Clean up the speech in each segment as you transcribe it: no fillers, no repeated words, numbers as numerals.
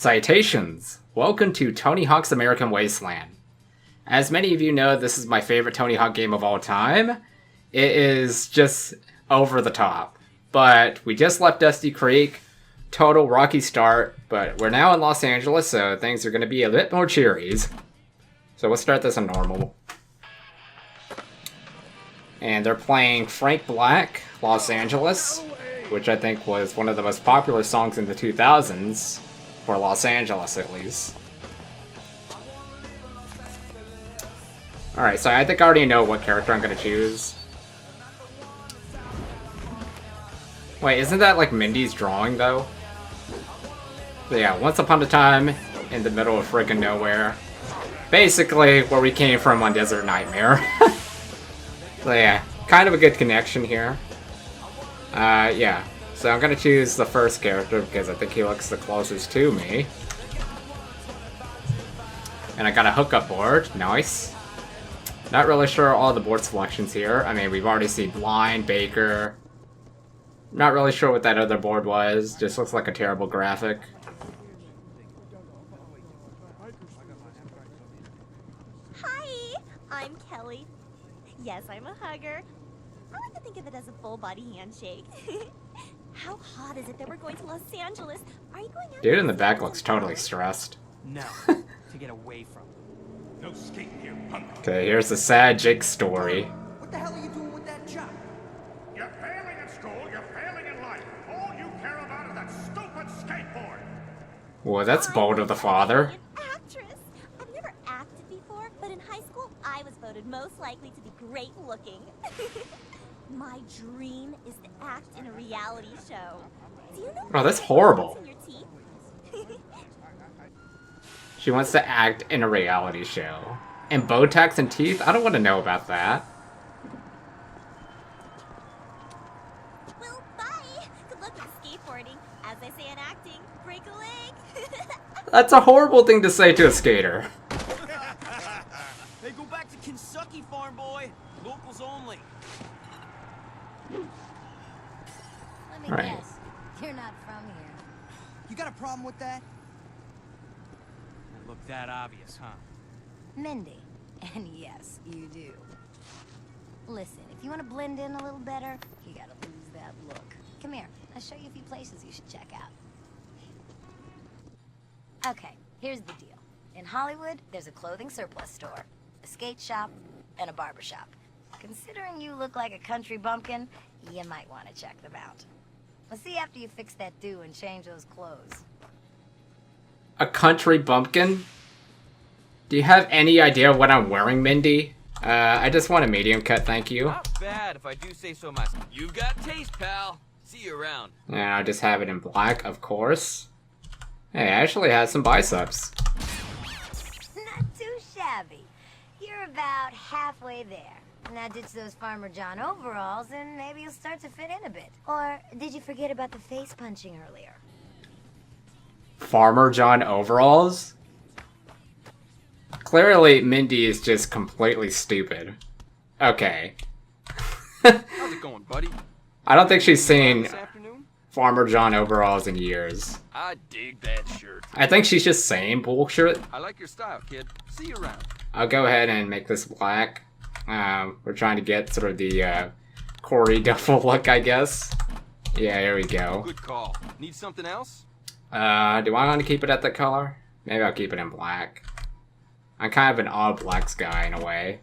Citations! Welcome to Tony Hawk's American Wasteland. As many of you know, this is my favorite Tony Hawk game of all time. It is just over the top. But we just left Dusty Creek. Total rocky start, but we're now in Los Angeles, so things are going to be a bit more cheery. So we'll start this on normal. And they're playing Frank Black, Los Angeles, which I think was one of the most popular songs in the 2000s, for Los Angeles at least. Alright, so I think I already know what character I'm going to choose. Wait, isn't that like Mindy's drawing though? So yeah, once upon a time, in the middle of friggin' nowhere. Basically, where we came from on Desert Nightmare. So yeah, kind of a good connection here. Yeah. So I'm gonna choose the first character because I think he looks the closest to me. And I got a hookup board. Nice. Not really sure all the board selections here. I mean, we've already seen Blind, Baker. Not really sure what that other board was. Just looks like a terrible graphic. Hi, I'm Kelly. Yes, I'm a hugger. I like to think of it as a full-body handshake. How hot is it that we're going to Los Angeles? Are you going out? Dude in the back looks totally stressed. No, to get away from it. No skating here, punk. Okay, here's the sad Jake story. What the hell are you doing with that job? You're failing at school, you're failing in life. All you care about is that stupid skateboard. Whoa, that's bold of the father. An actress. I've never acted before, but in high school, I was voted most likely to be great looking. My dream is to act in a reality show. Do you know? Oh, that's horrible. In your teeth? She wants to act in a reality show. And Botox and teeth? I don't want to know about that. Well, bye. Good luck with skateboarding. As I say in acting, break a leg. That's a horrible thing to say to a skater. Hey, go back to Kentucky, farm boy. Locals only. Let me Right. guess. You're not from here. You got a problem with that? It looked that obvious, huh? Mindy. And yes, you do. Listen, if you want to blend in a little better, you gotta lose that look. Come here. I'll show you a few places you should check out. Okay, here's the deal. In Hollywood, there's a clothing surplus store, a skate shop, and a barber shop. Considering you look like a country bumpkin, you might want to check them out. We'll see after you fix that do and change those clothes. A country bumpkin? Do you have any idea what I'm wearing, Mindy? I just want a medium cut, thank you. Not bad, if I do say so myself. You've got taste, pal. See you around. And I just have it in black, of course. Hey, I actually has some biceps. Not too shabby. You're about halfway there. Now ditch those Farmer John overalls and maybe you'll start to fit in a bit. Or did you forget about the face punching earlier? Farmer John overalls? Clearly, Mindy is just completely stupid. Okay. How's it going, buddy? I don't think she's seen This afternoon? Farmer John overalls in years. I dig that shirt. I think she's just saying bullshit. I like your style, kid. See you around. I'll go ahead and make this black. We're trying to get sort of the Corey Duffel look, I guess. Yeah, here we go. Good call. Need something else? Do I want to keep it at that color? Maybe I'll keep it in black. I'm kind of an all blacks guy in a way.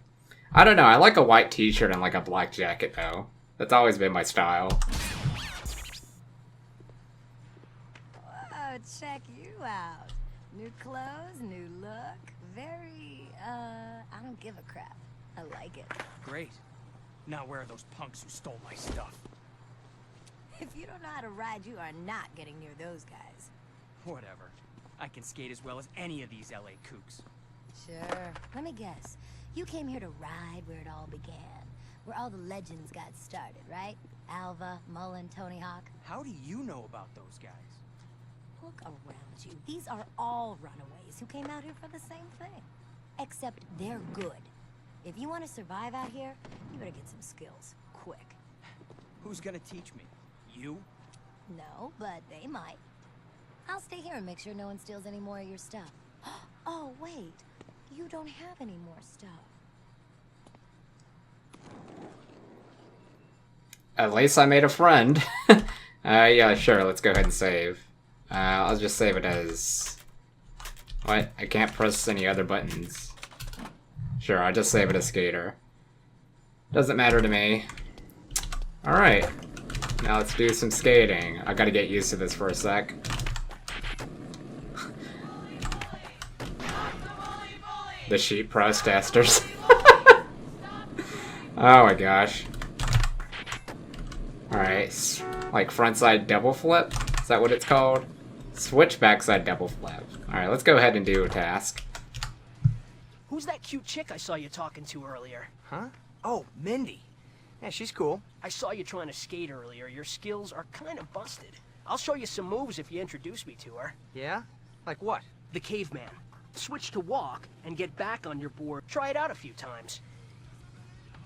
I don't know, I like a white t-shirt and like a black jacket though. That's always been my style. Whoa, check you out. New clothes, new look. Very, I don't give a crap. I like it. Great. Now where are those punks who stole my stuff? If you don't know how to ride, you are not getting near those guys. Whatever. I can skate as well as any of these LA kooks. Sure. Let me guess. You came here to ride where it all began. Where all the legends got started, right? Alva, Mullen, Tony Hawk. How do you know about those guys? Look around you. These are all runaways who came out here for the same thing. Except they're good. If you want to survive out here, you better get some skills. Quick. Who's gonna teach me? You? No, but they might. I'll stay here and make sure no one steals any more of your stuff. Oh, wait. You don't have any more stuff. At least I made a friend. Yeah, sure, let's go ahead and save. I'll just save it as... What? I can't press any other buttons. Sure, I'll just save it as skater. Doesn't matter to me. Alright. Now let's do some skating. I gotta get used to this for a sec. The sheep protesters. Oh my gosh. Alright. Like frontside double flip? Is that what it's called? Switch backside double flip. Alright, let's go ahead and do a task. Who's that cute chick I saw you talking to earlier? Huh? Oh, Mindy. Yeah, she's cool. I saw you trying to skate earlier. Your skills are kind of busted. I'll show you some moves if you introduce me to her. Yeah? Like what? The caveman. Switch to walk and get back on your board. Try it out a few times.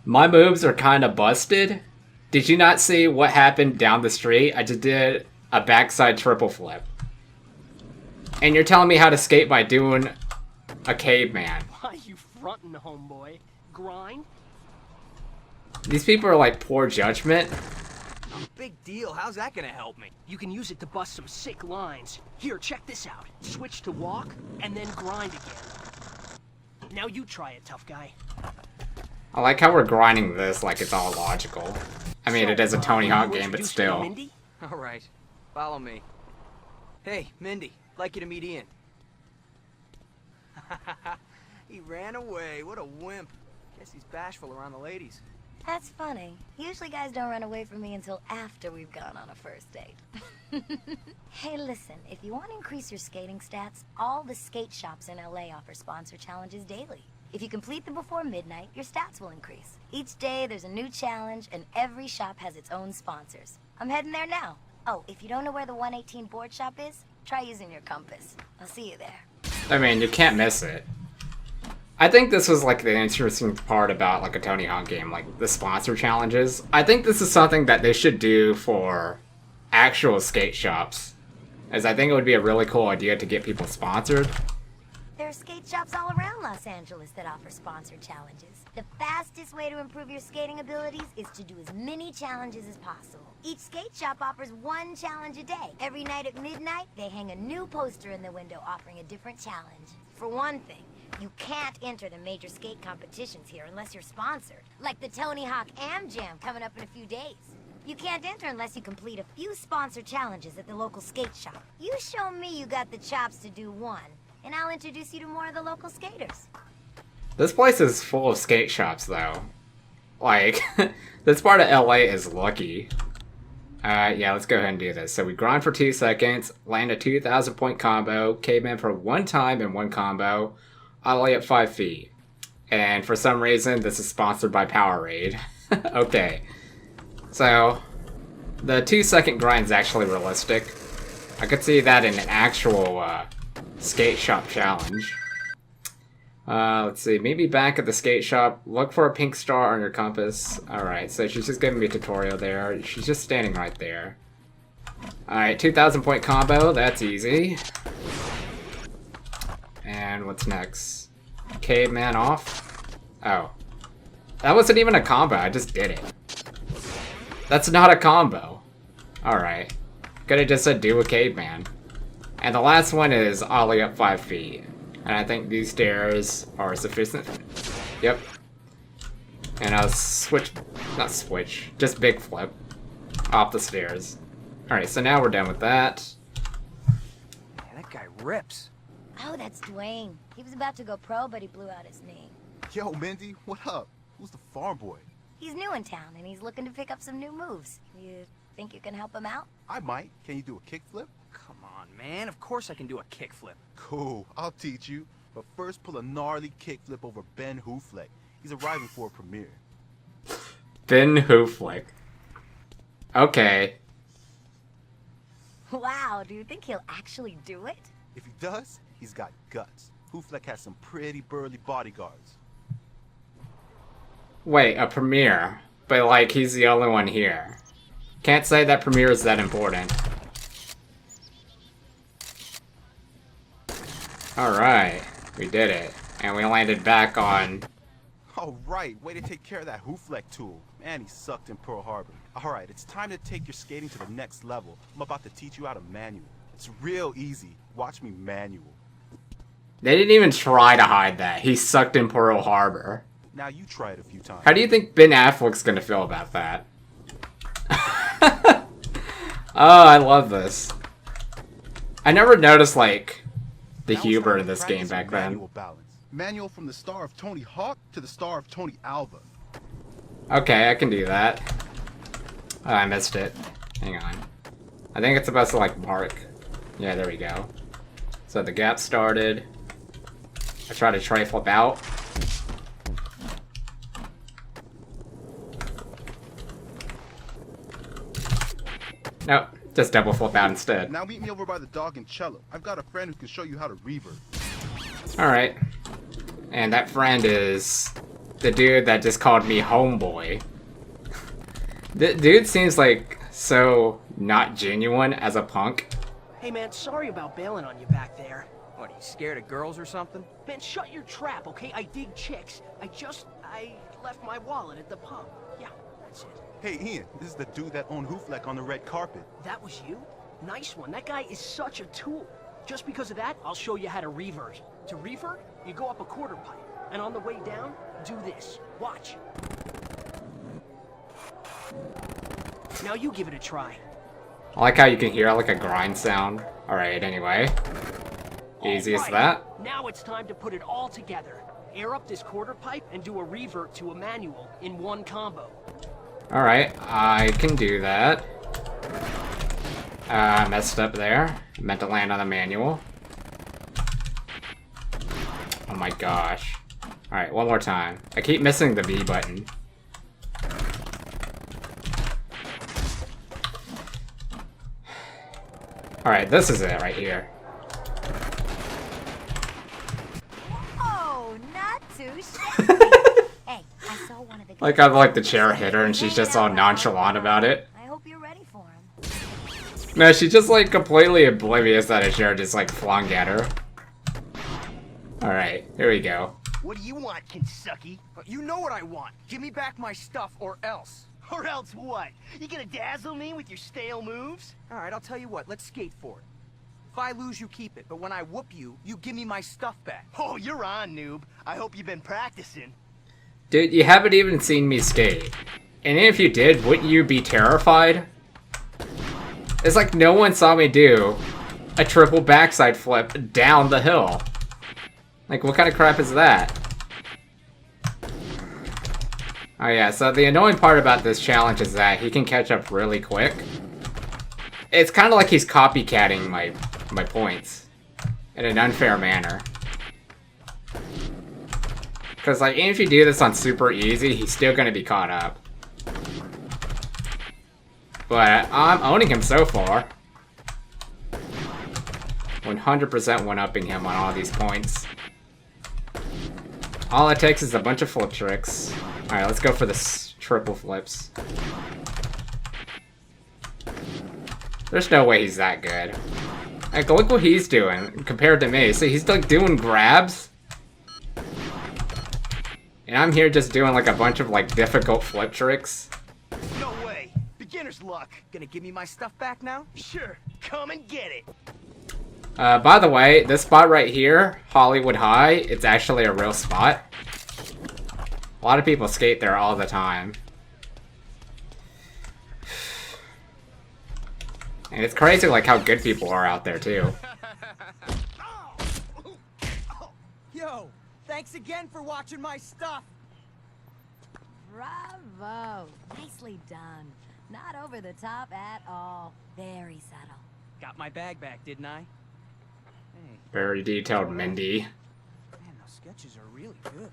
My moves are kind of busted. Did you not see what happened down the street? I just did a backside triple flip. And you're telling me how to skate by doing a caveman. Why you frontin', homeboy? Grind? These people are like poor judgment. Oh, big deal. How's that gonna help me? You can use it to bust some sick lines. Here, check this out. Switch to walk, and then grind again. Now you try it, tough guy. I like how we're grinding this like it's all logical. I mean, it is a Tony Hawk game, but Introduce me to still. Mindy? All right. Follow me. Hey, Mindy. Like you to meet Ian. He ran away. What a wimp. Guess he's bashful around the ladies. That's funny. Usually guys don't run away from me until after we've gone on a first date. Hey, listen, if you want to increase your skating stats, all the skate shops in LA offer sponsor challenges daily. If you complete them before midnight, your stats will increase. Each day there's a new challenge, and every shop has its own sponsors. I'm heading there now. Oh, if you don't know where the 118 board shop is, try using your compass. I'll see you there. I mean, you can't miss it. I think this was like the interesting part about like a Tony Hawk game, like the sponsor challenges. I think this is something that they should do for actual skate shops, as I think it would be a really cool idea to get people sponsored. There are skate shops all around Los Angeles that offer sponsored challenges. The fastest way to improve your skating abilities is to do as many challenges as possible. Each skate shop offers one challenge a day. Every night at midnight, they hang a new poster in the window offering a different challenge. For one thing, you can't enter the major skate competitions here unless you're sponsored, like the Tony Hawk Am Jam coming up in a few days. You can't enter unless you complete a few sponsored challenges at the local skate shop. You show me you got the chops to do one, and I'll introduce you to more of the local skaters. This place is full of skate shops, though. Like, this part of LA is lucky. Yeah, let's go ahead and do this. So we grind for 2 seconds, land a 2,000 point combo, caveman for 1 time in 1 combo, ollie at 5 feet. And for some reason, this is sponsored by Powerade. Okay. So, the 2-second grind is actually realistic. I could see that in an actual skate shop challenge. Let's see, maybe back at the skate shop, look for a pink star on your compass. Alright, so she's just giving me a tutorial there. She's just standing right there. Alright, 2,000 point combo, that's easy. And what's next? Caveman off? Oh. That wasn't even a combo, I just did it. That's not a combo. Alright. Could've just said do a caveman. And the last one is ollie up 5 feet. And I think these stairs are sufficient. Yep. And I'll just big flip off the stairs. Alright, so now we're done with that. Man, that guy rips. Oh, that's Dwayne. He was about to go pro, but he blew out his knee. Yo, Mindy, what up? Who's the farm boy? He's new in town, and he's looking to pick up some new moves. You think you can help him out? I might. Can you do a kickflip? Come on, man. Of course I can do a kickflip. Cool, I'll teach you. But first, pull a gnarly kickflip over Ben Hufleck. He's arriving for a premiere. Ben Hufleck. Okay. Wow, do you think he'll actually do it? If he does, he's got guts. Hufleck has some pretty burly bodyguards. Wait, a premiere. But like, he's the only one here. Can't say that premiere is that important. Alright, we did it. And we landed back on... Oh, right. Way to take care of that Hoofleck tool. Man, he sucked in Pearl Harbor. Alright, it's time to take your skating to the next level. I'm about to teach you how to manual. It's real easy. Watch me manual. They didn't even try to hide that. He sucked in Pearl Harbor. Now you try it a few times. How do you think Ben Affleck's gonna feel about that? Oh, I love this. I never noticed, like, the humor in this game back then. Manual balance. Manual from the star of Tony Hawk to the star of Tony Alva. Okay, I can do that. Oh, I missed it. Hang on. I think it's supposed to, like, mark. Yeah, there we go. So the gap started. I try to tray flip out. Nope, just double flip out instead. Now meet me over by the dog and cello. I've got a friend who can show you how to revert. Alright. And that friend is the dude that just called me homeboy. The dude seems like so not genuine as a punk. Hey man, sorry about bailing on you back there. What, are you scared of girls or something? Man, shut your trap, okay? I dig chicks. I left my wallet at the pub. Yeah, that's it. Hey Ian, this is the dude that owned Hoofleck on the red carpet. That was you? Nice one. That guy is such a tool. Just because of that, I'll show you how to revert. To revert, you go up a quarter pipe. And on the way down, do this. Watch. Now you give it a try. I like how you can hear like a grind sound. Alright, anyway. Easy as that. Now it's time to put it all together. Air up this quarter pipe and do a revert to a manual in one combo. Alright, I can do that. Messed up there. Meant to land on the manual. Oh my gosh. Alright, one more time. I keep missing the B button. Alright, this is it right here. Oh, not too shabby. Hey, I saw one of the Like I've like the chair hit her and she's just all nonchalant about it. I hope you're ready for him. No, she's just like completely oblivious that a chair just like flung at her. Alright, here we go. What do you want, Kentucky? You know what I want. Give me back my stuff or else. Or else what? You gonna dazzle me with your stale moves? Alright, I'll tell you what. Let's skate for it. If I lose, you keep it. But when I whoop you, you give me my stuff back. Oh, you're on, noob. I hope you've been practicing. Dude, you haven't even seen me skate. And if you did, wouldn't you be terrified? It's like no one saw me do a triple backside flip down the hill. Like, what kind of crap is that? Oh yeah, so the annoying part about this challenge is that he can catch up really quick. It's kind of like he's copycatting my points in an unfair manner. Because, like, even if you do this on super easy, he's still going to be caught up. But I'm owning him so far. 100% one-upping him on all these points. All it takes is a bunch of flip tricks. Alright, let's go for the triple flips. There's no way he's that good. Like, look what he's doing compared to me. See, he's like doing grabs. And I'm here just doing like a bunch of like difficult flip tricks. No way. Beginner's luck. Gonna give me my stuff back now? Sure. Come and get it. By the way, this spot right here, Hollywood High, it's actually a real spot. A lot of people skate there all the time. And it's crazy like how good people are out there too. Yo, thanks again for watching my stuff. Bravo. Nicely done. Not over the top at all. Very subtle. Got my bag back, didn't I? Hey. Very detailed, Mindy. Man, those sketches are really good.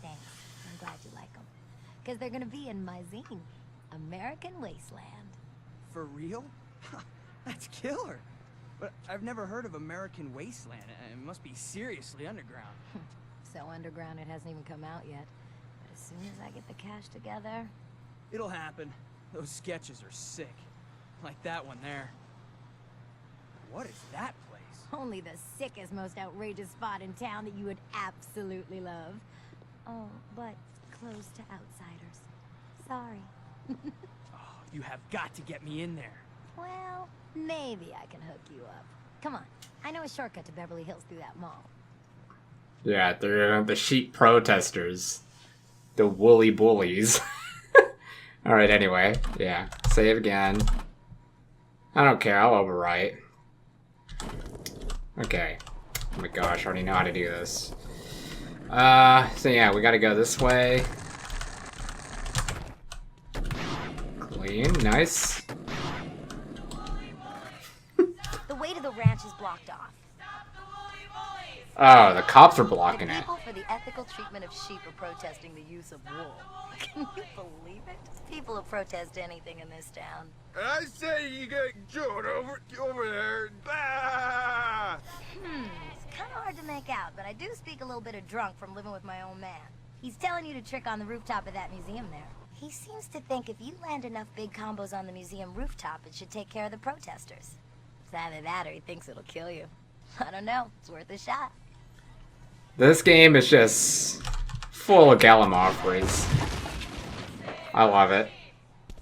Thanks. I'm glad you like them. Because they're going to be in my zine, American Wasteland. For real? That's killer. But I've never heard of American Wasteland. It must be seriously underground. So underground it hasn't even come out yet. But as soon as I get the cash together... It'll happen. Those sketches are sick. Like that one there. What is that place? Only the sickest, most outrageous spot in town that you would absolutely love. Oh, but closed to outsiders. Sorry. Oh, you have got to get me in there. Well, maybe I can hook you up. Come on, I know a shortcut to Beverly Hills through that mall. Yeah, they're the sheep protesters. The woolly bullies. Alright, anyway. Yeah, save again. I don't care, I'll overwrite. Okay. Oh my gosh, I already know how to do this. So yeah, we gotta go this way. Clean, nice. The way to the ranch is blocked off. Oh, the cops are blocking The it. people for the ethical treatment of sheep are protesting the use of wool. Can you believe it? People will protest anything in this town. I say you get Jordan over there. Bah! It's kind of hard to make out, but I do speak a little bit of drunk from living with my own man. He's telling you to trick on the rooftop of that museum there. He seems to think if you land enough big combos on the museum rooftop, it should take care of the protesters. It's either that or he thinks it'll kill you. I don't know. It's worth a shot. This game is just full of gallimaufries. I love it.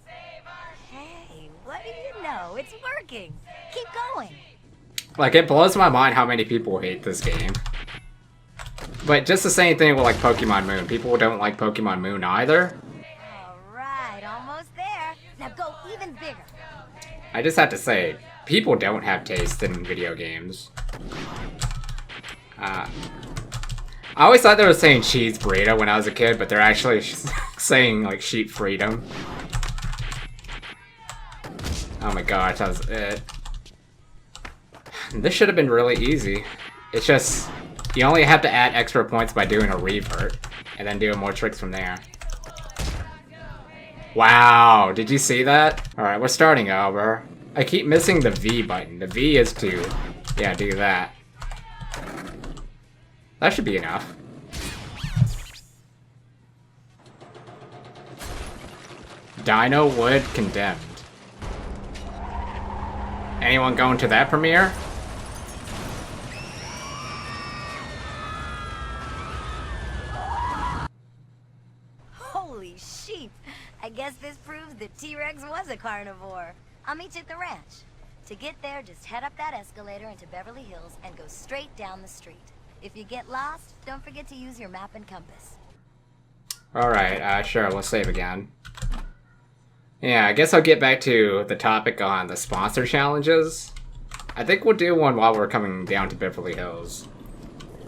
Hey, what do you know? It's working. Keep going. Like, it blows my mind how many people hate this game. But just the same thing with, like, Pokemon Moon. People don't like Pokemon Moon either. Alright, almost there. Now go even bigger. I just have to say, people don't have taste in video games. I always thought they were saying cheese burrito when I was a kid, but they're actually saying, like, sheep freedom. Oh my gosh, that was it. This should have been really easy. It's just, you only have to add extra points by doing a revert, and then doing more tricks from there. Wow, did you see that? Alright, we're starting over. I keep missing the V button. The V is to, yeah, do that. That should be enough. Dino Wood condemned. Anyone going to that premiere? Holy sheep. I guess this proves that T-Rex was a carnivore. I'll meet you at the ranch. To get there, just head up that escalator into Beverly Hills and go straight down the street. If you get lost, don't forget to use your map and compass. Alright, sure, we'll save again. Yeah, I guess I'll get back to the topic on the sponsor challenges. I think we'll do one while we're coming down to Beverly Hills.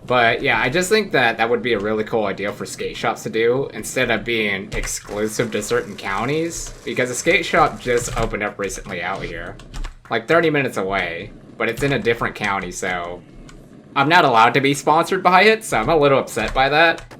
But yeah, I just think that that would be a really cool idea for skate shops to do, instead of being exclusive to certain counties. Because a skate shop just opened up recently out here. Like 30 minutes away, but it's in a different county, so I'm not allowed to be sponsored by it, so I'm a little upset by that.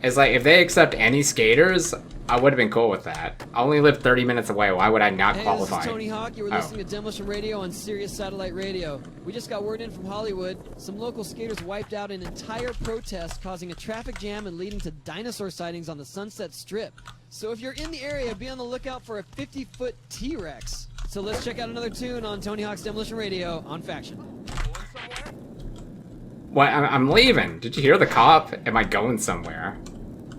It's like, if they accept any skaters, I would have been cool with that. I only live 30 minutes away, why would I not qualify? This is Tony Hawk. You were listening to Demolition Radio on Sirius Satellite Radio. We just got word in from Hollywood. Some local skaters wiped out an entire protest, causing a traffic jam and leading to dinosaur sightings on the Sunset Strip. So if you're in the area, be on the lookout for a 50-foot T-Rex. So let's check out another tune on Tony Hawk's Demolition Radio on Faction. What? I'm leaving. Did you hear the cop? Am I going somewhere?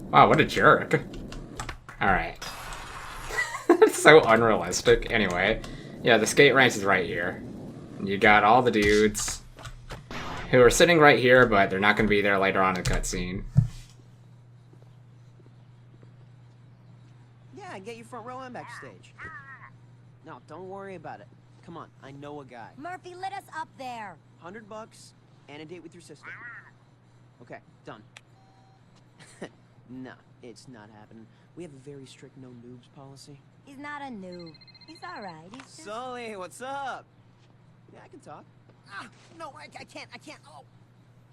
Wow, what a jerk. Alright. It's so unrealistic. Anyway, yeah, the skate ranch is right here. You got all the dudes who are sitting right here, but they're not going to be there later on in the cutscene. Yeah, get you front row and backstage. No, don't worry about it. Come on, I know a guy. Murphy, let us up there. $100 and a date with your sister. Okay, done. No, it's not happening. We have a very strict no noobs policy. He's not a noob. He's alright. He's just... Sully, what's up? Yeah, I can talk. No, I can't. Oh.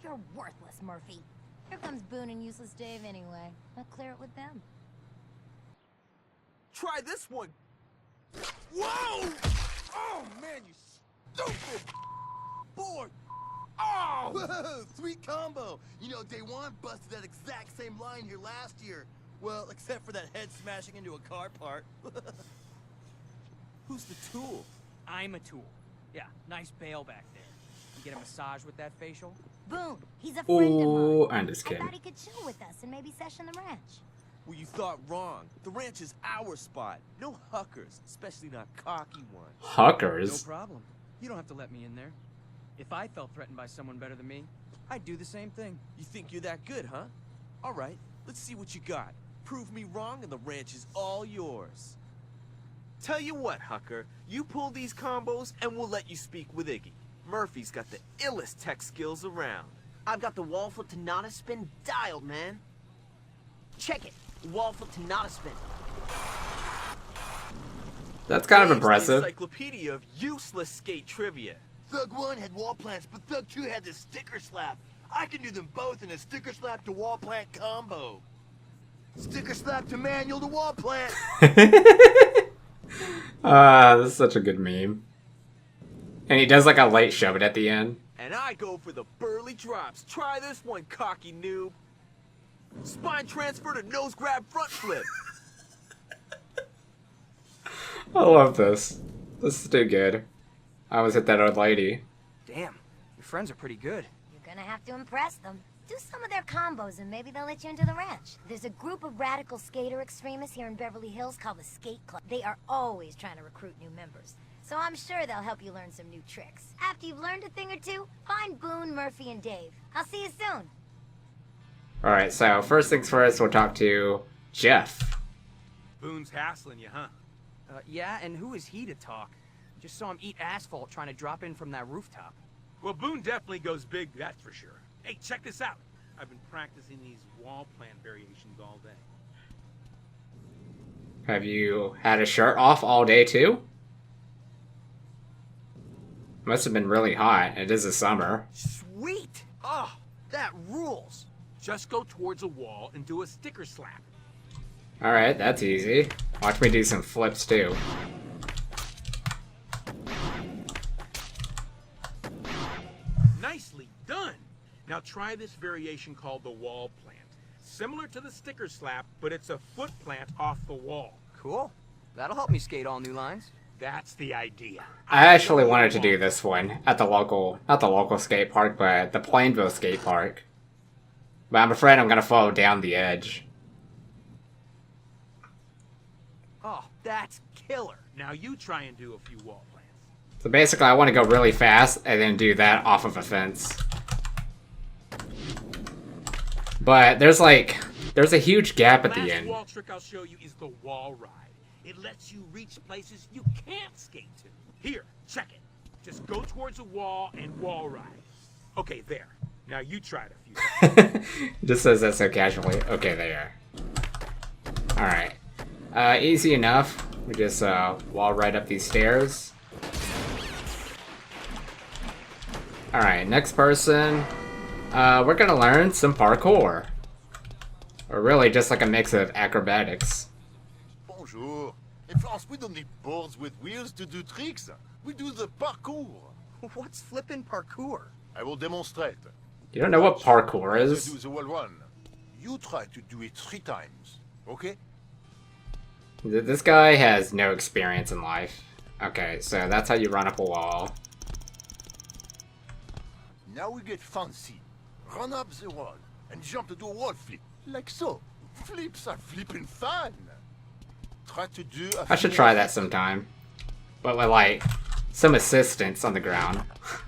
You're worthless, Murphy. Here comes Boon and Useless Dave anyway. I'll clear it with them. Try this one. Whoa! Oh man, you stupid boy! Oh! Whoa, sweet combo. You know, Day One busted that exact same line here last year. Well, except for that head smashing into a car part. Who's the tool? I'm a tool. Yeah, nice bail back there. You get a massage with that facial? Boon, he's a friend of Ooh, mine. I'm just I kidding. thought he could chill with us and maybe session the ranch. Well, you thought wrong. The ranch is our spot. No huckers, especially not cocky ones. Huckers? No problem. You don't have to let me in there. If I felt threatened by someone better than me, I'd do the same thing. You think you're that good, huh? All right, let's see what you got. Prove me wrong and the ranch is all yours. Tell you what, Hucker, you pull these combos and we'll let you speak with Iggy. Murphy's got the illest tech skills around. I've got the wall flip to not a spin dialed, man. Check it. Wall flip to not a spin. That's kind of Dave's the impressive. encyclopedia of useless skate trivia. Thug 1 had wall plants, but Thug 2 had the sticker slap. I can do them both in a sticker slap to wall plant combo. Sticker slap to manual to wall plant. This is such a good meme. And he does like a light shove it at the end. And I go for the burly drops. Try this one, cocky noob. Spine transfer to nose grab front flip. I love this. This is too good. I almost hit that old lady. Damn, your friends are pretty good. You're gonna have to impress them. Do some of their combos and maybe they'll let you into the ranch. There's a group of radical skater extremists here in Beverly Hills called the Skate Club. They are always trying to recruit new members. So I'm sure they'll help you learn some new tricks. After you've learned a thing or two, find Boon, Murphy, and Dave. I'll see you soon. Alright, so first things first, we'll talk to Jeff. Boon's hassling you, huh? Yeah, and who is he to talk? Just saw him eat asphalt trying to drop in from that rooftop. Well, Boon definitely goes big, that's for sure. Hey, check this out. I've been practicing these wall plan variations all day. Have you had a shirt off all day too? Must have been really hot. It is the summer. Sweet! Oh, that rules! Just go towards a wall and do a sticker slap. Alright, that's easy. Watch me do some flips too. Nicely done! Now try this variation called the wall plant. Similar to the sticker slap, but it's a foot plant off the wall. Cool. That'll help me skate all new lines. That's the idea. I actually wanted to do this one at the local, not the local skate park, but the Plainville skate park. But I'm afraid I'm gonna fall down the edge. Oh, that's killer. Now you try and do a few wall plants. So basically I want to go really fast and then do that off of a fence. But there's a huge gap at the Last end. wall trick I'll show you is the wall ride. It lets you reach places you can't skate to. Here, check it. Just go towards a wall and wall ride. Okay, there. Now you try it a few times. Just says that so casually. Okay, there. Alright. Easy enough. We just wall right up these stairs. Alright, next person. We're gonna learn some parkour. Or really just like a mix of acrobatics. Bonjour. In France, we don't need boards with wheels to do tricks. We do the parkour. What's flippin' parkour? I will demonstrate. You don't know what parkour I is? do the wall run. You try to do it 3 times, okay? This guy has no experience in life. Okay, so that's how you run up a wall. Now we get fancy. Run up the wall and jump to do a wall flip. Like so. Flips are flipping fun. Try to do a I should try that sometime. But with like some assistance on the ground.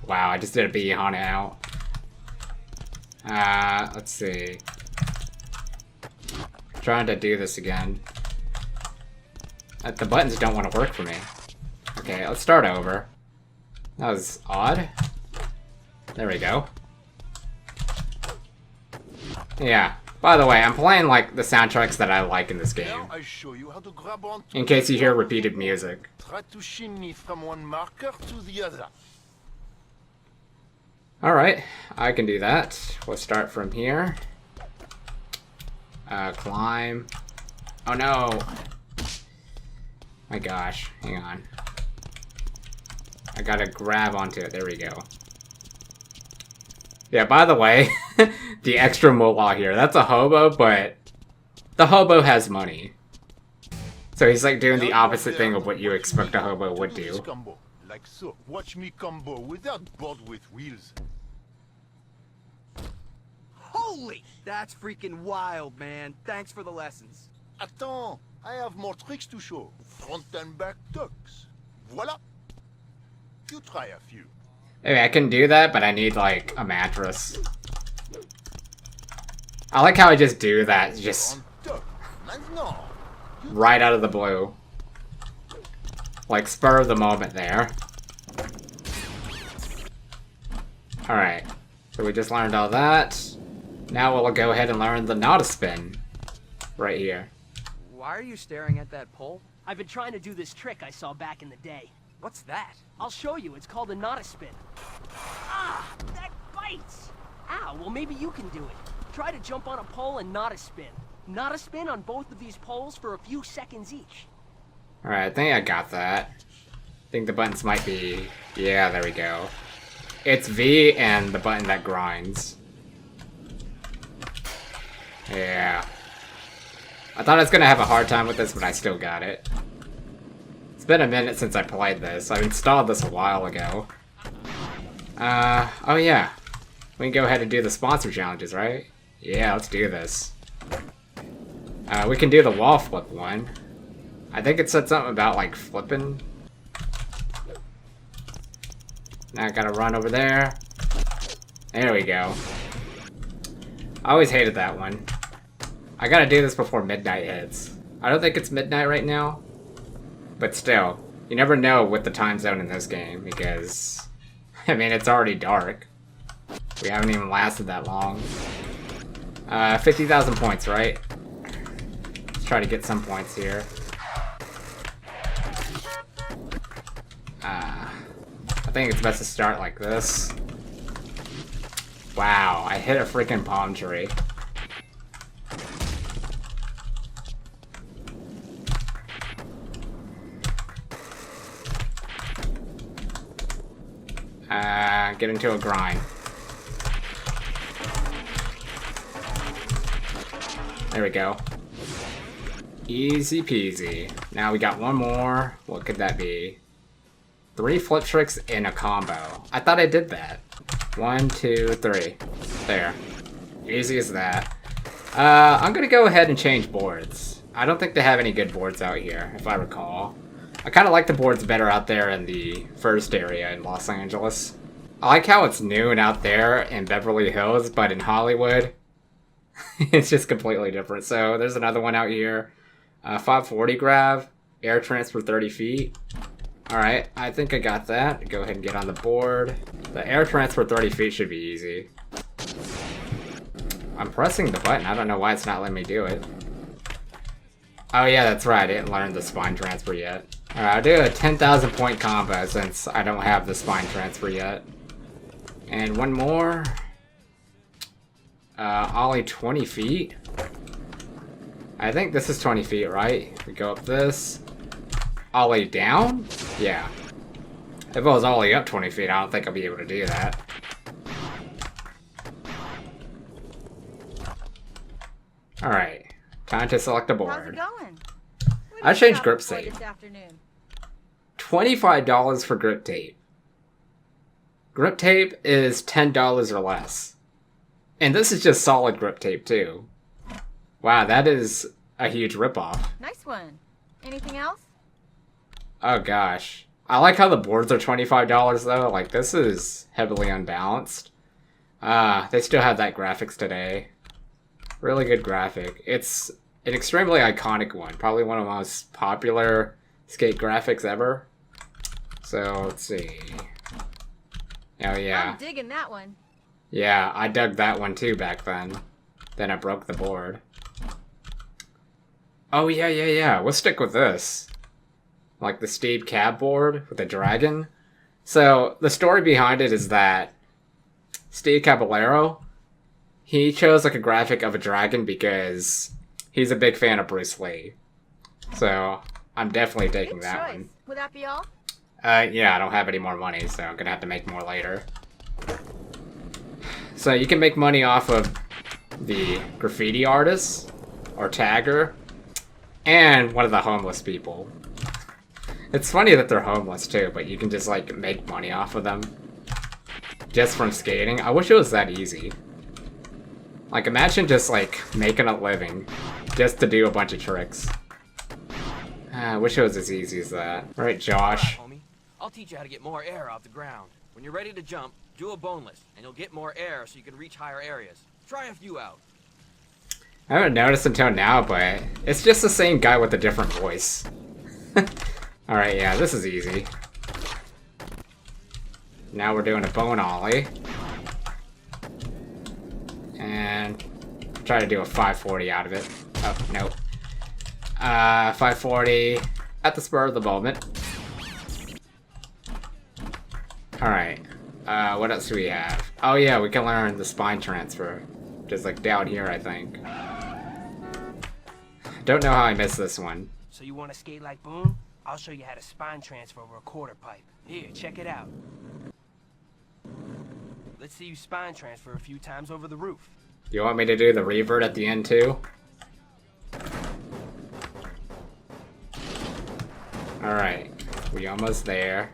Wow, I just did a bee on it out. Let's see. Trying to do this again. The buttons don't want to work for me. Okay, let's start over. That was odd. There we go. Yeah. By the way, I'm playing like the soundtracks that I like in this game. Now I show you how to grab on. In case you hear repeated music. Try to shimmy from one marker to the other. Alright, I can do that. We'll start from here. Climb. Oh no! My gosh, hang on. I gotta grab onto it, there we go. Yeah, by the way, the extra moolah here, that's a hobo, but the hobo has money. So he's like doing the opposite thing of what you expect a hobo would do. like so. Watch me combo without board with wheels. Holy! That's freaking wild, man. Thanks for the lessons. Attends, I have more tricks to show. Front and back tucks. Voila. You try a few. Maybe I can do that, but I need, like, a mattress. I like how I just do that, just right out of the blue. Like, spur of the moment there. Alright, so we just learned all that. Now we'll go ahead and learn the not a spin. Right here. Why are you staring at that pole? I've been trying to do this trick I saw back in the day. What's that? I'll show you. It's called a not a spin. Ah, that bites! Ow, well maybe you can do it. Try to jump on a pole and not a spin. Not a spin on both of these poles for a few seconds each. Alright, I think I got that. I think the buttons might be... Yeah, there we go. It's V and the button that grinds. Yeah. I thought I was gonna have a hard time with this, but I still got it. It's been a minute since I played this. I installed this a while ago. Oh yeah. We can go ahead and do the sponsor challenges, right? Yeah, let's do this. We can do the wall flip one. I think it said something about, like, flipping. Now I gotta run over there. There we go. I always hated that one. I gotta do this before midnight hits. I don't think it's midnight right now. But still, you never know with the time zone in this game because, I mean, it's already dark. We haven't even lasted that long. 50,000 points, right? Let's try to get some points here. I think it's best to start like this. Wow, I hit a freaking palm tree. Get into a grind. There we go. Easy peasy. Now we got one more. What could that be? 3 flip tricks in a combo. I thought I did that. 1, 2, 3. There. Easy as that. I'm gonna go ahead and change boards. I don't think they have any good boards out here, if I recall. I kind of like the boards better out there in the first area in Los Angeles. I like how it's noon out there in Beverly Hills, but in Hollywood, it's just completely different. So there's another one out here. 540 grab, air transfer 30 feet. Alright, I think I got that. Go ahead and get on the board. The air transfer 30 feet should be easy. I'm pressing the button. I don't know why it's not letting me do it. Oh yeah, that's right. I didn't learn the spine transfer yet. Alright, I'll do a 10,000 point combo since I don't have the spine transfer yet. And one more. Ollie 20 feet. I think this is 20 feet, right? We go up this. Ollie down? Yeah. If it was Ollie up 20 feet, I don't think I'll be able to do that. Alright. Time to select a board. How's it going? I changed grip tape. This afternoon. $25 for grip tape. Grip tape is $10 or less. And this is just solid grip tape too. Wow, that is a huge ripoff. Nice one. Anything else? Oh gosh. I like how the boards are $25 though. Like, this is heavily unbalanced. They still have that graphics today. Really good graphic. It's an extremely iconic one. Probably one of the most popular skate graphics ever. So, let's see. Oh yeah. I'm digging that one. Yeah, I dug that one too back then. Then I broke the board. Oh yeah. We'll stick with this. Like the Steve Cab board with the dragon. So, the story behind it is that Steve Caballero, he chose like a graphic of a dragon because he's a big fan of Bruce Lee. So, I'm definitely taking Good that choice. one. Would that be all? Yeah, I don't have any more money, so I'm gonna have to make more later. So you can make money off of the graffiti artist, or tagger, and one of the homeless people. It's funny that they're homeless too, but you can just like make money off of them. Just from skating. I wish it was that easy. Like imagine just like making a living just to do a bunch of tricks. I wish it was as easy as that. Right, Josh? All right, homie. I'll teach you how to get more air off the ground. When you're ready to jump, do a boneless, and you'll get more air so you can reach higher areas. Try a few out. I haven't noticed until now, but it's just the same guy with a different voice. Alright, yeah, this is easy. Now we're doing a bone ollie. And try to do a 540 out of it. Oh, nope. 540 at the spur of the moment. Alright. What else do we have? Oh yeah, we can learn the spine transfer. Just like down here, I think. Don't know how I missed this one. So you want to skate like Boon? I'll show you how to spine transfer over a quarter pipe. Here, check it out. Let's see you spine transfer a few times over the roof. You want me to do the revert at the end too? Alright, we almost there.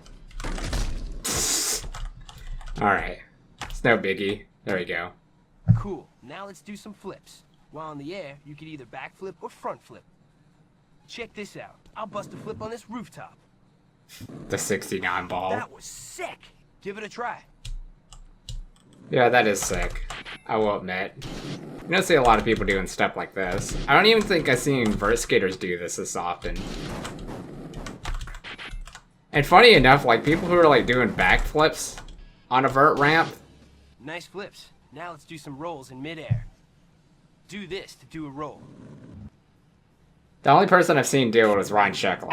Alright, it's no biggie. There we go. Cool, now let's do some flips. While in the air, you can either backflip or front flip. Check this out. I'll bust a flip on this rooftop. The 69 ball. That was sick. Give it a try. Yeah, that is sick. I will admit. You don't see a lot of people doing stuff like this. I don't even think I've seen vert skaters do this often. And funny enough, like people who are like doing backflips on a vert ramp. Nice flips. Now let's do some rolls in midair. Do this to do a roll. The only person I've seen do it was Ryan Sheckler.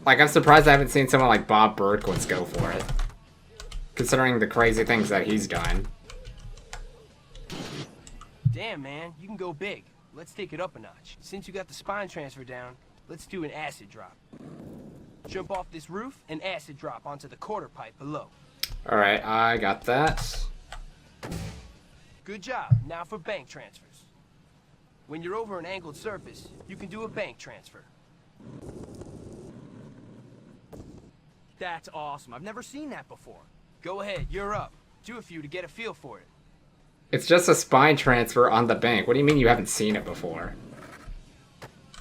Like, I'm surprised I haven't seen someone like Bob Berkowitz go for it. Considering the crazy things that he's done. Damn, man, you can go big. Let's take it up a notch. Since you got the spine transfer down, let's do an acid drop. Jump off this roof and acid drop onto the quarter pipe below. Alright, I got that. Good job. Now for bank transfers. When you're over an angled surface, you can do a bank transfer. That's awesome. I've never seen that before. Go ahead, you're up. Do a few to get a feel for it. It's just a spine transfer on the bank. What do you mean you haven't seen it before?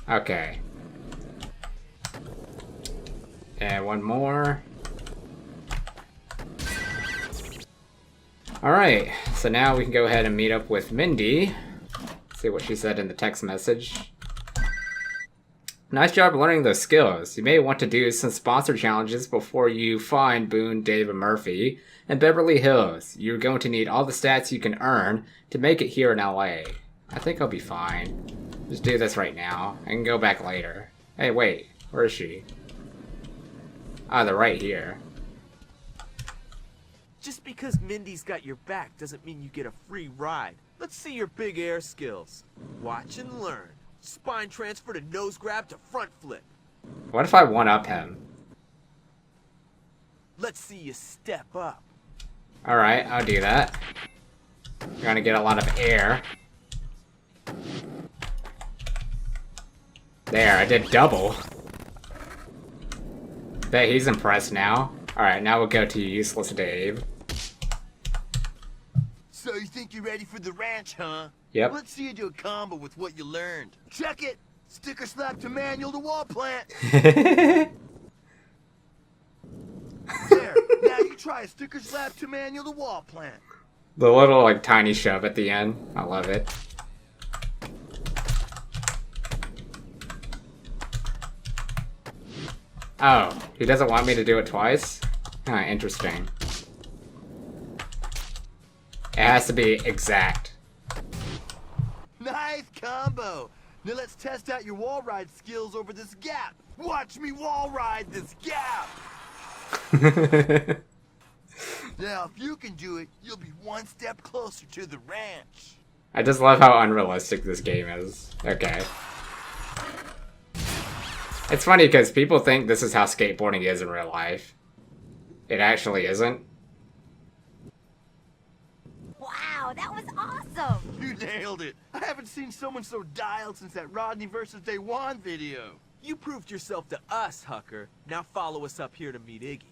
Okay. And one more. Alright, so now we can go ahead and meet up with Mindy. See what she said in the text message. Nice job learning those skills. You may want to do some sponsor challenges before you find Boon, Dave, and Murphy in Beverly Hills. You're going to need all the stats you can earn to make it here in LA. I think I'll be fine. Just do this right now. I can go back later. Hey, wait. Where is she? Ah, they're right here. Just because Mindy's got your back doesn't mean you get a free ride. Let's see your big air skills. Watch and learn. Spine transfer to nose grab to front flip. What if I one-up him? Let's see you step up. Alright, I'll do that. You're gonna get a lot of air. There, I did double. Bet he's impressed now. Alright, now we'll go to Useless Dave. So you think you're ready for the ranch, huh? Yep. Let's see you do a combo with what you learned. Check it! Sticker slap to manual to wall plant. There, now you try a sticker slap to manual to wall plant. The little, like, tiny shove at the end. I love it. Oh, he doesn't want me to do it twice? Huh, interesting. It has to be exact. Nice combo. Now let's test out your wall ride skills over this gap. Watch me wall ride this gap. Now, if you can do it, you'll be one step closer to the ranch. I just love how unrealistic this game is. Okay. It's funny because people think this is how skateboarding is in real life. It actually isn't. Wow, that was awesome! You nailed it. I haven't seen someone so dialed since that Rodney versus Day One video. You proved yourself to us, Hucker. Now follow us up here to meet Iggy.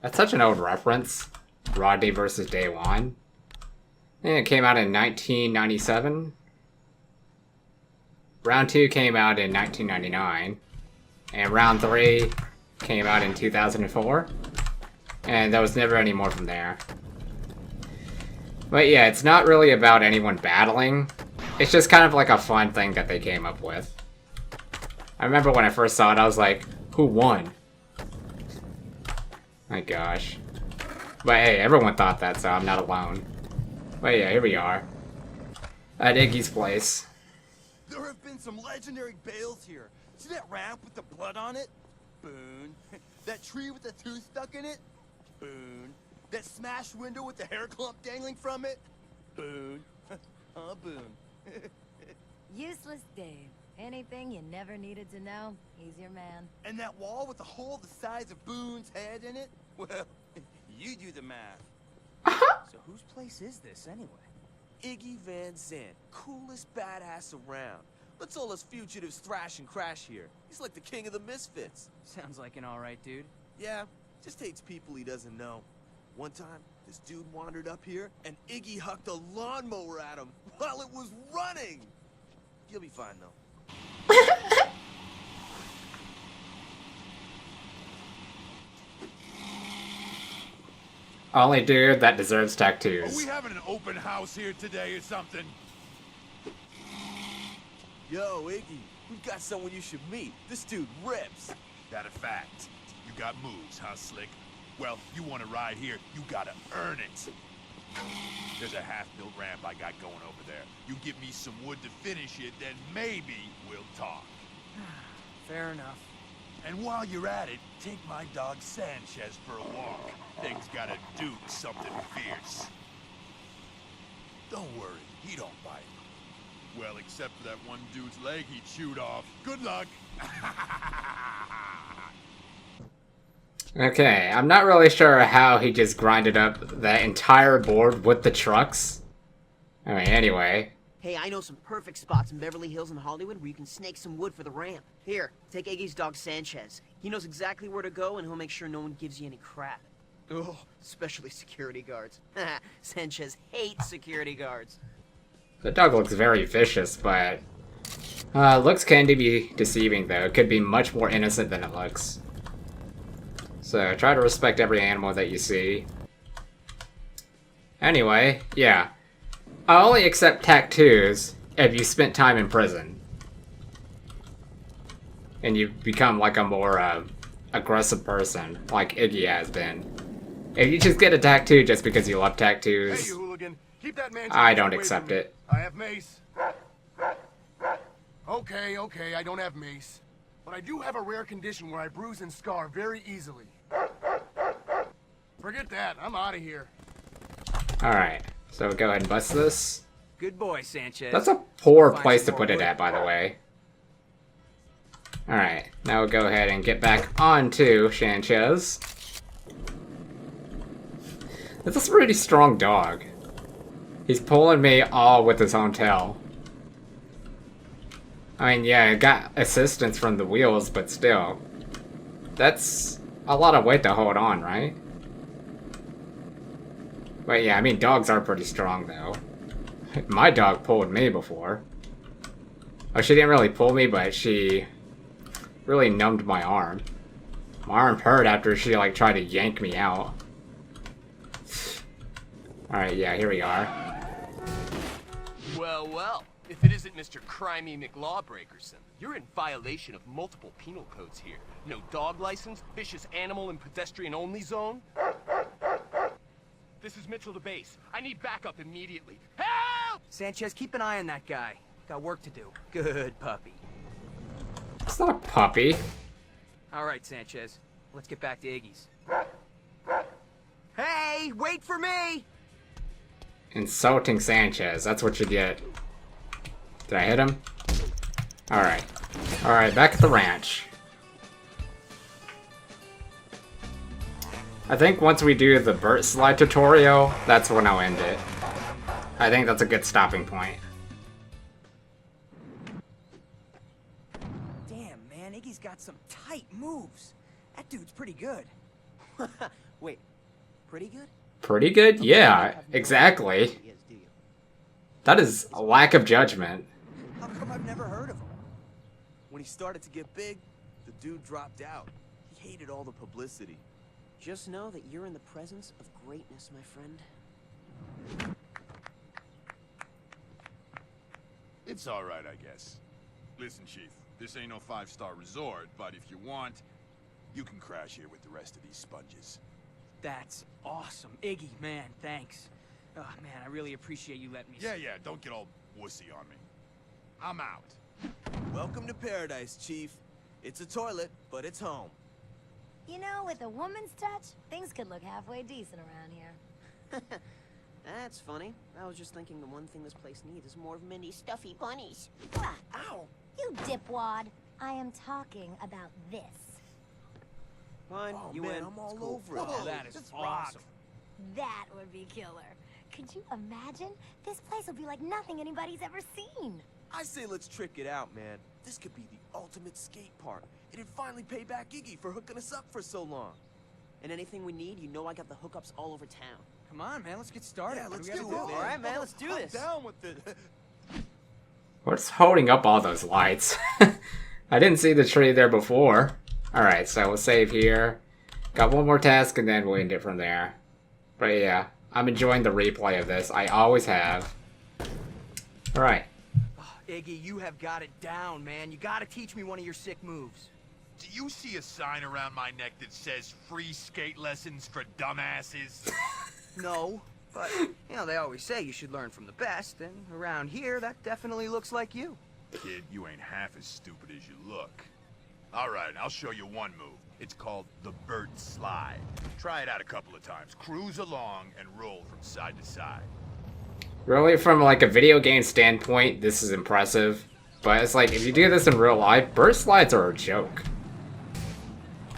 That's such an old reference. Rodney versus Day One. I think it came out in 1997. Round 2 came out in 1999. And Round 3 came out in 2004. And there was never any more from there. But yeah, it's not really about anyone battling. It's just kind of like a fun thing that they came up with. I remember when I first saw it, I was like, who won? My gosh. But hey, everyone thought that, so I'm not alone. But yeah, here we are. At Iggy's Place. There have been some legendary bales here. See that ramp with the blood on it? Boon. That tree with the tooth stuck in it? Boon. That smashed window with the hair clump dangling from it? Boon. Huh, Boon. Useless Dave. Anything you never needed to know, he's your man. And that wall with the hole the size of Boone's head in it? Well, you do the math. So whose place is this, anyway? Iggy Van Zandt, coolest badass around. Let's all us fugitives thrash and crash here. He's like the king of the misfits. Sounds like an alright dude. Yeah, just hates people he doesn't know. One time, this dude wandered up here, and Iggy hucked a lawnmower at him while it was running. You'll be fine, though. Only dude that deserves Are tattoos. we having an open house here today or something? Yo, Iggy, we've got someone you should meet. This dude rips. That a fact. You got moves, huh, Slick? Well, you want to ride here, you gotta earn it. There's a half-built ramp I got going over there. You give me some wood to finish it, then maybe we'll talk. Fair enough. And while you're at it, take my dog Sanchez for a walk. Thing's gotta do something fierce. Don't worry, he don't bite. Well, except for that one dude's leg he chewed off. Good luck. Okay, I'm not really sure how he just grinded up that entire board with the trucks. I mean, anyway. Hey, I know some perfect spots in Beverly Hills and Hollywood where you can snake some wood for the ramp. Here, take Iggy's dog Sanchez. He knows exactly where to go and he'll make sure no one gives you any crap. Oh, especially security guards. Sanchez hates security guards. The dog looks very vicious, but... looks can be deceiving, though. It could be much more innocent than it looks. So, try to respect every animal that you see. Anyway, yeah. I only accept tattoos if you spent time in prison. And you become like a more aggressive person, like Iggy has been. If you just get a tattoo just because you love tattoos, Hey, you hooligan. Keep that man I don't accept it. I have mace. Okay, I don't have mace. But I do have a rare condition where I bruise and scar very easily. Forget that, I'm out of here. Alright, so go ahead and bust this. Good boy, Sanchez. That's a poor place to put it at, by the way. Alright, now we'll go ahead and get back onto Sanchez. It's a pretty strong dog. He's pulling me all with his own tail. I mean, yeah, I got assistance from the wheels, but still. That's a lot of weight to hold on, right? But yeah, I mean, dogs are pretty strong, though. My dog pulled me before. Oh, she didn't really pull me, but she really numbed my arm. My arm hurt after she, like, tried to yank me out. Alright, yeah, here we are. Well, well. If it isn't Mr. Crimey McLawbreakerson, you're in violation of multiple penal codes here. No dog license, vicious animal and pedestrian-only zone. This is Mitchell to base. I need backup immediately. Help! Sanchez, keep an eye on that guy. Got work to do. Good puppy. It's not a puppy. All right, Sanchez. Let's get back to Iggy's. Hey, wait for me! Insulting Sanchez, that's what you get. Did I hit him? Alright. Alright, back at the ranch. I think once we do the Burt slide tutorial, that's when I'll end it. I think that's a good stopping point. Damn, man, Iggy's got some tight moves. That dude's pretty good. Wait, pretty good? Pretty good? Yeah, exactly. That is a lack of judgment. How come I've never heard of him? When he started to get big, the dude dropped out. He hated all the publicity. Just know that you're in the presence of greatness, my friend. It's all right, I guess. Listen, Chief, this ain't no five-star resort, but if you want, you can crash here with the rest of these sponges. That's awesome. Iggy, man, thanks. Oh, man, I really appreciate you letting me... Yeah, don't get all wussy on me. I'm out. Welcome to paradise, Chief. It's a toilet, but it's home. You know, with a woman's touch, things could look halfway decent around here. That's funny. I was just thinking the one thing this place needs is more of Mindy's stuffy bunnies. Ah, Ow! you dipwad. I am talking about this. Fine, Oh, you man, win. I'm all It's cool. over it. Oh, that is awesome. That would be killer. Could you imagine? This place would be like nothing anybody's ever seen. I say let's trick it out, man. This could be the ultimate skate park. It'd finally pay back Iggy for hooking us up for so long. And anything we need, you know I got the hookups all over town. Come on, man, let's get started. Yeah, What let's do we do gotta it, man. All right, man, let's do I'm this. down with it. What's holding up all those lights? I didn't see the tree there before. Alright, so we'll save here. Got one more task and then we'll end it from there. But yeah, I'm enjoying the replay of this. I always have. Alright. Oh, Iggy, you have got it down, man. You gotta teach me one of your sick moves. Do you see a sign around my neck that says free skate lessons for dumbasses? No, but, you know, they always say you should learn from the best, and around here, that definitely looks like you. Kid, you ain't half as stupid as you look. All right, I'll show you one move. It's called the bird slide. Try it out a couple of times. Cruise along and roll from side to side. Really, from like a video game standpoint, this is impressive. But it's like, if you do this in real life, bird slides are a joke.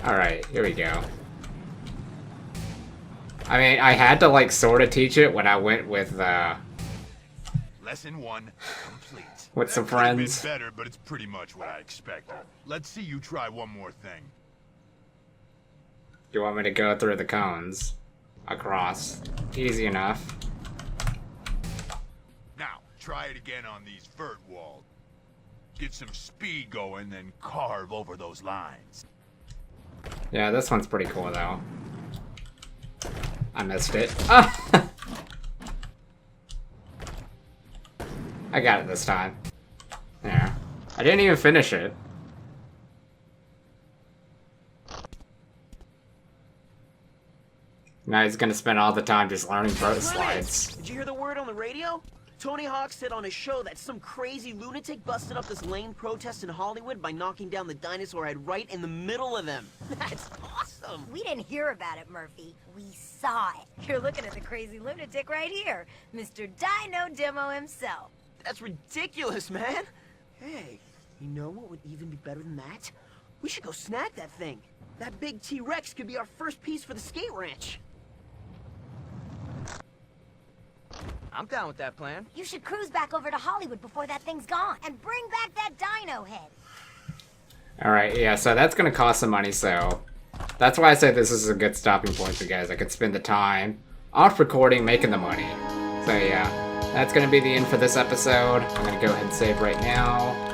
Alright, here we go. I mean, I had to like sort of teach it when I went with Lesson 1 complete. With some That could have friends. been better, but it's pretty much what I expected. Let's see you try one more thing. You want me to go through the cones? Across. Easy enough. Now, try it again on these vert walls. Get some speed going, then carve over those lines. Yeah, this one's pretty cool though. I missed it. Ah! I got it this time. There. I didn't even finish it. Now he's gonna spend all the time just learning bird slides. Did you hear the word on the radio? Tony Hawk said on his show that some crazy lunatic busted up this lame protest in Hollywood by knocking down the dinosaur head right in the middle of them. That's awesome. We didn't hear about it, Murphy. We saw it. You're looking at the crazy lunatic right here. Mr. Dino Demo himself. That's ridiculous, man. Hey, you know what would even be better than that? We should go snag that thing. That big T-Rex could be our first piece for the skate ranch. I'm down with that plan. You should cruise back over to Hollywood before that thing's gone and bring back that dino head. Alright, yeah, so that's gonna cost some money, so that's why I say this is a good stopping point for you guys. I could spend the time off recording, making the money. So yeah, that's gonna be the end for this episode. I'm gonna go ahead and save right now.